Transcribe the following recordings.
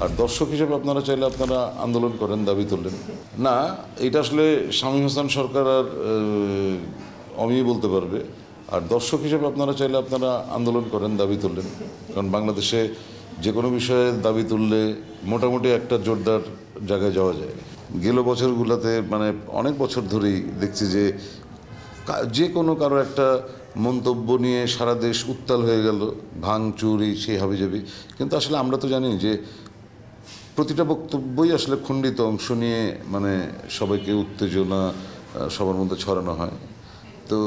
আর দর্শক হিসেবে আপনারা চাইলে আপনারা আন্দোলন করেন, দাবি তুললেন না। এটা আসলে শামীম হাসান সরকার আর অমি বলতে পারবে। আর দর্শক হিসেবে আপনারা চাইলে আপনারা আন্দোলন করেন, দাবি তুললেন। কারণ বাংলাদেশে যে কোনো বিষয়ে দাবি তুললে মোটামুটি একটা জোরদার জায়গায় যাওয়া যায়। গেল বছরগুলোতে মানে অনেক বছর ধরেই দেখছি যে কোনো কারো একটা মন্তব্য নিয়ে সারা দেশ উত্তাল হয়ে গেল, ভাঙচুরি সেই হাবিজাবি। কিন্তু আসলে আমরা তো জানি যে প্রতিটা বক্তব্যই আসলে খণ্ডিত অংশ নিয়ে মানে সবাইকে উত্তেজনা সবার মধ্যে ছড়ানো হয়। তো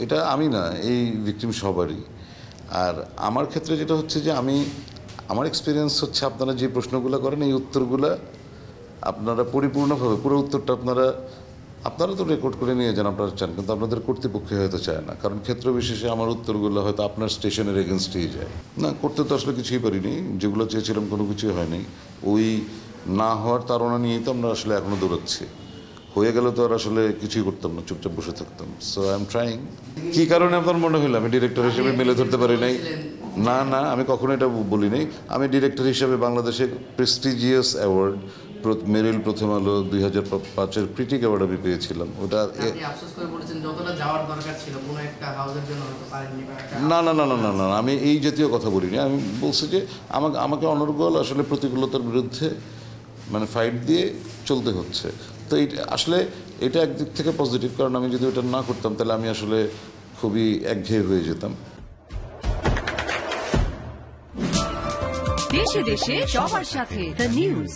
এটা আমি না, এই ভিকটিম সবারই। আর আমার ক্ষেত্রে যেটা হচ্ছে যে আমার এক্সপিরিয়েন্স হচ্ছে আপনারা যে প্রশ্নগুলো করেন এই উত্তরগুলো আপনারা পরিপূর্ণভাবে পুরো উত্তরটা আপনারা তো রেকর্ড করে নিয়ে যান, আপনারা চান, কিন্তু আপনাদের কর্তৃপক্ষে হয়তো চায় না। কারণ ক্ষেত্র বিশেষে আমার উত্তরগুলো হয়তো আপনার স্টেশনের এগেনস্টেই যায় না। করতে তো আসলে কিছুই পারিনি, যেগুলো চেয়েছিলাম কোনো কিছুই হয়নি। ওই না হওয়ার তাড়না নিয়েই তো আমরা আসলে এখনও দৌড়াচ্ছি। হয়ে গেলে তো আর আসলে কিছুই করতাম না, চুপচাপ বসে থাকতাম। So I am trying. কী কারণে আপনার মনে হলো আমি ডিরেক্টর হিসেবে মেলে ধরতে পারি নাই? না, আমি কখনো এটা বলি নাই। আমি ডিরেক্টর হিসেবে বাংলাদেশের প্রেস্টিজিয়াস অ্যাওয়ার্ড মেরিল প্রথম আলো 2005-এর ক্রিটিক অ্যাওয়ার্ড আমি পেয়েছিলাম। ওটা না, আমি এই জাতীয় কথা বলিনি। আমি বলছি যে আমাকে অনর্গল আসলে প্রতিকূলতার বিরুদ্ধে মানে ফাইট দিয়ে চলতে হচ্ছে। তো আসলে এটা একদিক থেকে পজিটিভ, কারণ আমি যদি ওটা না করতাম তাহলে আমি আসলে খুবই একঘেয়ে হয়ে যেতাম। দেশে দেশে সবার সাথে দ্য নিউজ।